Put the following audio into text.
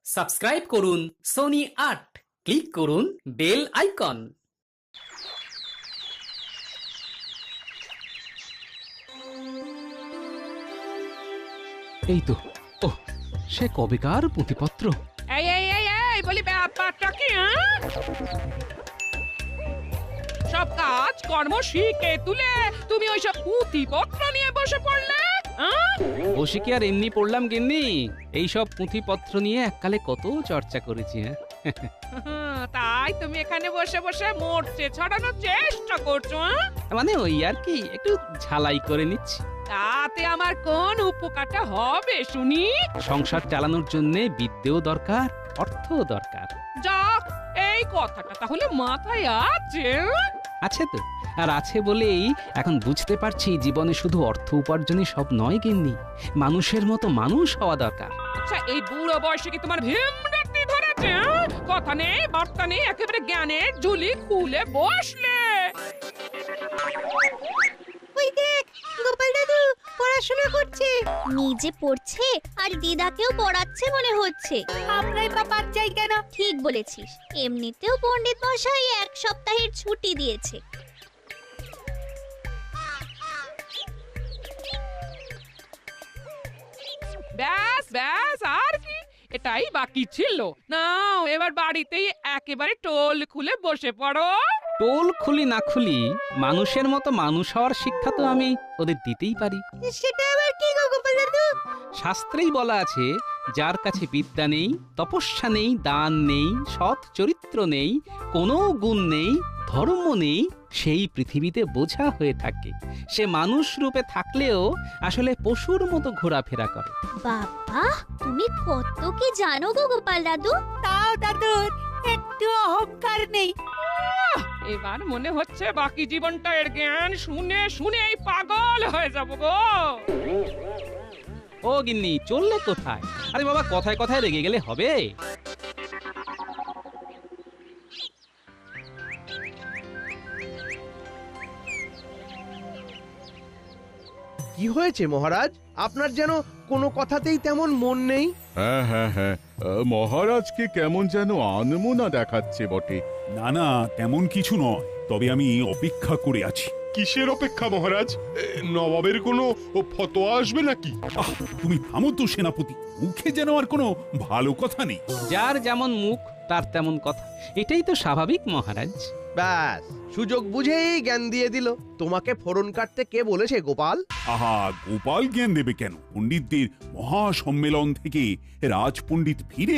Subscribe করুন Sony ৮, click করুন bell icon. এই তো ও সে কবেকার পুঁথিপত্র। এই এই এই এই বলি ব্যাপারটা কি সব কাজ কর্ম শিখে তুলে তুমি ওইসব পুঁথিপত্র নিয়ে বসে পড়লে? বসে কি আর এমনি পড়লাম গিন্নি, এইসব পুঁথিপত্র নিয়ে এককালে কত চর্চা করেছি। তাই তুমি এখানে বসে বসে মোর্চে ছড়ানোর চেষ্টা করছো? মানে ওই আর কি, একটু ঝালাই করে নিচ্ছি। তাতে আমার কোন উপকারটা হবে শুনি? সংসার চালানোর জন্য বিদ্যেও দরকার, অর্থও দরকার। যাক, এই কথাটা তাহলে মাথায় আছে। আছে তো, আর আছে বলেই এখন বুঝতে পারছি জীবনে শুধু অর্থ উপার্জনই সব নয় গিন্নি, মানুষের মতো মানুষ হওয়া দরকার। আচ্ছা, এই বুড়ো বয়সে কি তোমার ভীমরতি ধরেছে? কথা নেই বার্তা নেই, একেবারে জ্ঞানের ঝুলি খুলে বসলে। ওই দেখ, গোপাল দাদু পড়াশোনা করছে। নিজে পড়ছে আর দিদাকেও পড়াচ্ছে মনে হচ্ছে। আমরাই বা বাদ যাই কেন? ঠিক বলেছিস, এমনিতেও পণ্ডিত মশাই 1 সপ্তাহের ছুটি দিয়েছে। ব্যাস ব্যাস, আর কি এটাই বাকি ছিল। নাও এবার বাড়িতেই একেবারে টোল খুলে বসে পড়ো। টোল খুলি না খুলি মানুষের মতো মানুষ হওয়ার শিক্ষা তো আমি ওদের দিতেই পারি। সেটা আবার কি গো গোপাল দাদু? শাস্ত্রেই বলা আছে, যার কাছে বিদ্যা নেই, তপস্যা নেই, দান নেই, সৎ চরিত্র নেই, কোনো গুণ নেই, ধর্ম নেই, সেই পৃথিবীতে বোঝা হয়ে থাকে। সে মানুষ রূপে থাকলেও আসলে পশুর মতো ঘোরাফেরা করে। বাবা, তুমি কত কি জানো গো গোপাল দাদু। তাও দাদুর একটু অহংকার নেই। এবার মনে হচ্ছে বাকি জীবনটা এর জ্ঞান শুনে শুনেই পাগল হয়ে যাব গো। ও গিন্নি, চললে কোথায়? আরে বাবা, কথায় কথায় রেগে গেলে হবে? কি হয়েছে মহারাজ? আপনার যেন কোনো কথাতেই তেমন মন নেই। হ্যাঁ হ্যাঁ হ্যাঁ, মহারাজকে কেমন যেন আনমনা দেখাচ্ছে বটে। না না, তেমন কিছু নয়, তবে আমি অপেক্ষা করে আছি। কিসের অপেক্ষা মহারাজ? নবাবের কোনো ফতোয়া আসবে নাকি? তুমি থামো তো সেনাপতি, মুখে যেন আর কোনো ভালো কথা নেই। যার যেমন মুখ তার তেমন কথা, এটাই তো স্বাভাবিক মহারাজ। ব্যাস, সুযোগ বুঝেই জ্ঞান দিয়ে দিল। তোমাকে ফোড়ন কাটতে কে বলেছে গোপাল? আহা, গোপাল জ্ঞান দেবে কেন? পণ্ডিতদের মহা সম্মেলন থেকে রাজপণ্ডিত ফিরে